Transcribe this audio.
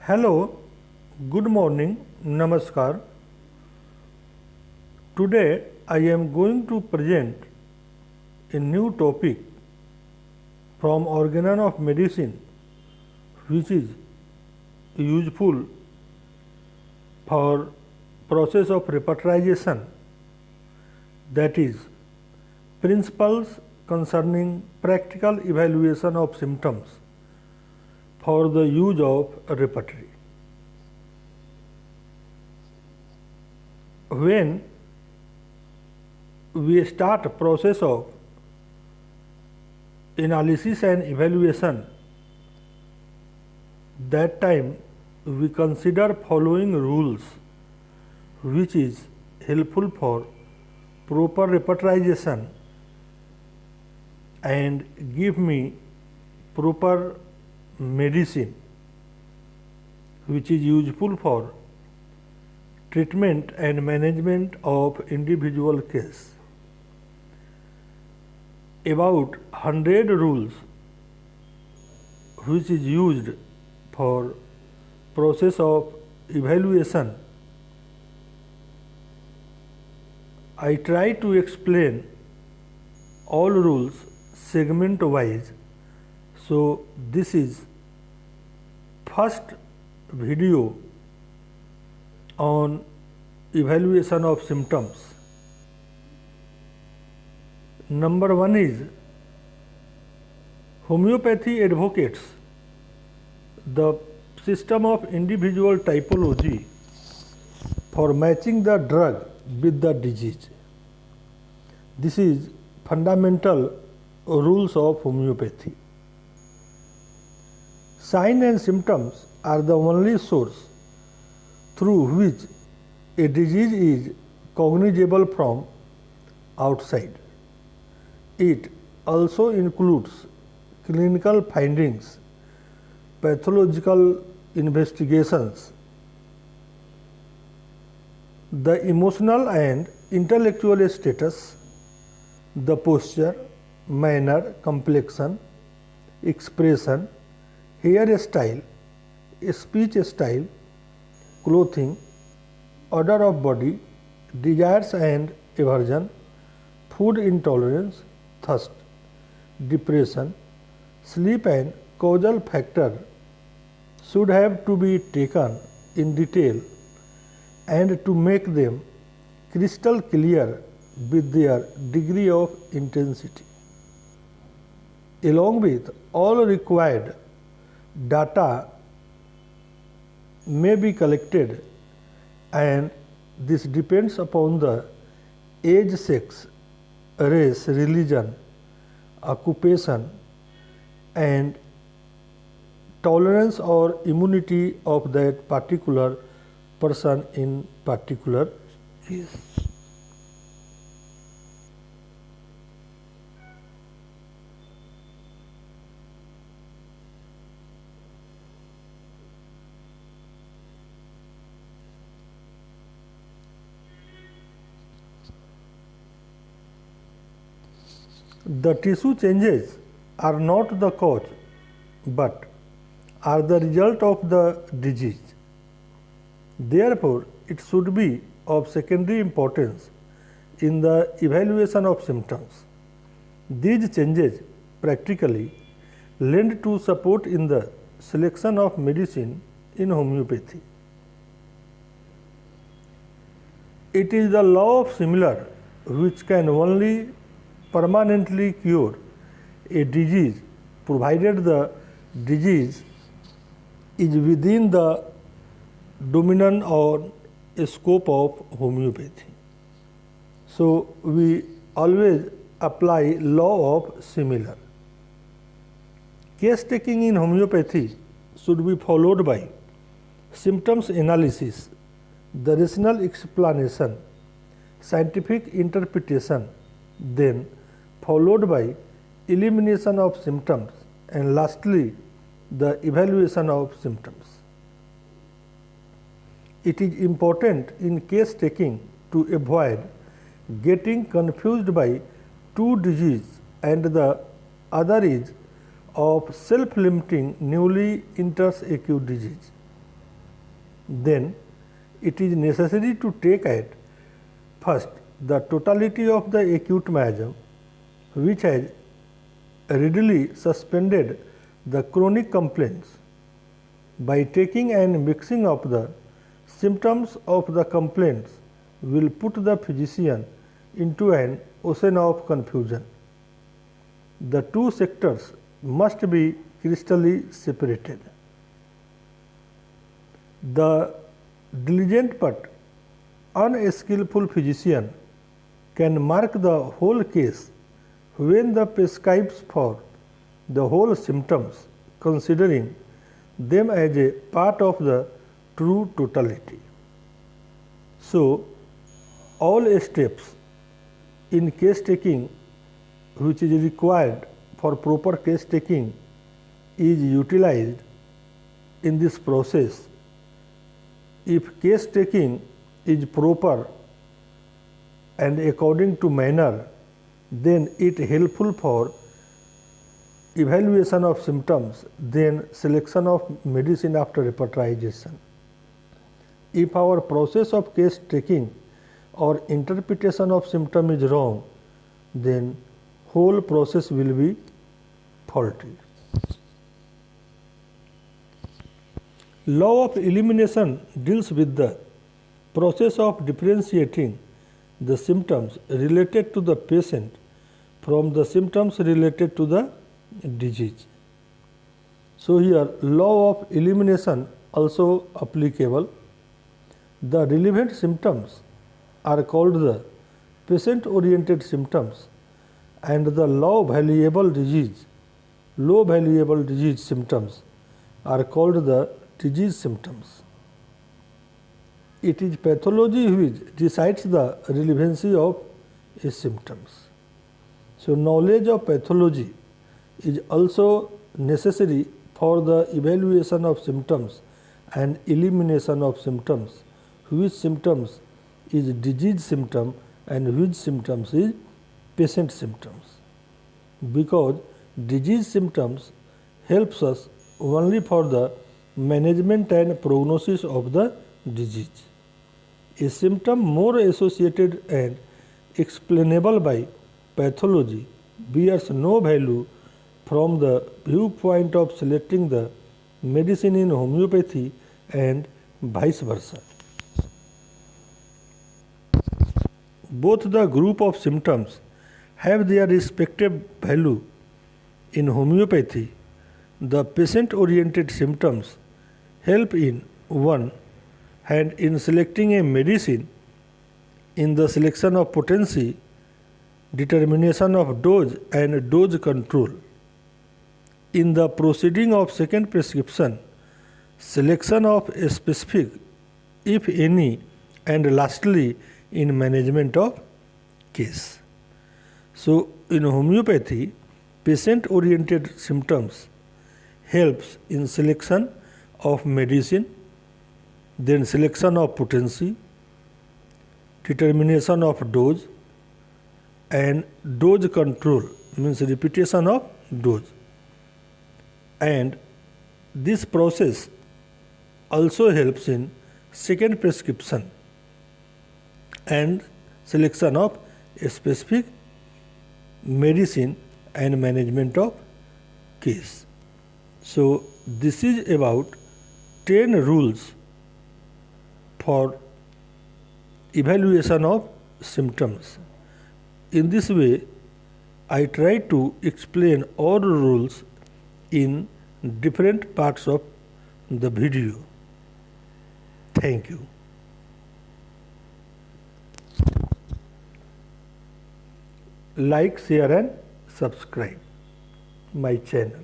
Hello, good morning, Namaskar. Today I am going to present a new topic from Organon of Medicine which is useful for process of repertorization, that is principles concerning practical evaluation of symptoms for the use of repertory. When we start a process of analysis and evaluation, that time we consider following rules which is helpful for proper repertorization and give me proper medicine which is useful for treatment and management of individual case. About 100 rules which is used for process of evaluation. I try to explain all rules segment wise. So this is first video on evaluation of symptoms. Number 1 is homeopathy advocates the system of individual typology for matching the drug with the disease. This is fundamental rules of homeopathy. Signs and symptoms are the only source through which a disease is cognizable from outside. It also includes clinical findings, pathological investigations, the emotional and intellectual status, the posture, manner, complexion, expression, hairstyle, speech style, clothing, odor of body, desires and aversion, food intolerance, thirst, depression, sleep and causal factor should have to be taken in detail and to make them crystal clear with their degree of intensity. Along with all required data may be collected, and this depends upon the age, sex, race, religion, occupation and tolerance or immunity of that particular person in particular case. The tissue changes are not the cause, but are the result of the disease. Therefore, it should be of secondary importance in the evaluation of symptoms. These changes practically lend to support in the selection of medicine in homeopathy. It is the law of similar which can only permanently cure a disease provided the disease is within the dominion or scope of homeopathy. So we always apply law of similar. Case taking in homeopathy should be followed by symptoms analysis, the rational explanation, scientific interpretation, then followed by elimination of symptoms, and lastly the evaluation of symptoms. It is important in case taking to avoid getting confused by two diseases, and the other is of self-limiting newly enters acute disease. then it is necessary to take at first the totality of the acute miasm, which has readily suspended the chronic complaints. By taking and mixing up the symptoms of the complaints will put the physician into an ocean of confusion. The two sectors must be crystally separated. The diligent but unskillful physician can mark the whole case when the prescribes for the whole symptoms, considering them as a part of the true totality. So, all steps in case taking which is required for proper case taking is utilized in this process. If case taking is proper and according to manner, then it helpful for evaluation of symptoms, then selection of medicine after repertorization. If our process of case taking or interpretation of symptom is wrong, then whole process will be faulty. Law of elimination deals with the process of differentiating the symptoms related to the patient from the symptoms related to the disease. So, here law of elimination also applicable. The relevant symptoms are called the patient oriented symptoms, and the low valuable disease symptoms are called the disease symptoms. It is pathology which decides the relevancy of a symptoms. So, knowledge of pathology is also necessary for the evaluation of symptoms and elimination of symptoms, which symptoms is disease symptom and which symptoms is patient symptoms. Because disease symptoms helps us only for the management and prognosis of the disease. A symptom more associated and explainable by pathology bears no value from the viewpoint of selecting the medicine in homeopathy and vice versa. Both the group of symptoms have their respective value. In homeopathy, the patient-oriented symptoms help in one hand in selecting a medicine, in the selection of potency, determination of dose and dose control. In the proceeding of second prescription, selection of a specific, if any, and lastly in management of case. So, in homeopathy, patient-oriented symptoms helps in selection of medicine, then selection of potency, determination of dose, and dose control means repetition of dose. And this process also helps in second prescription and selection of a specific medicine and management of case. So, this is about 10 rules for evaluation of symptoms. In this way, I try to explain all rules in different parts of the video. Thank you. Like, share and subscribe my channel.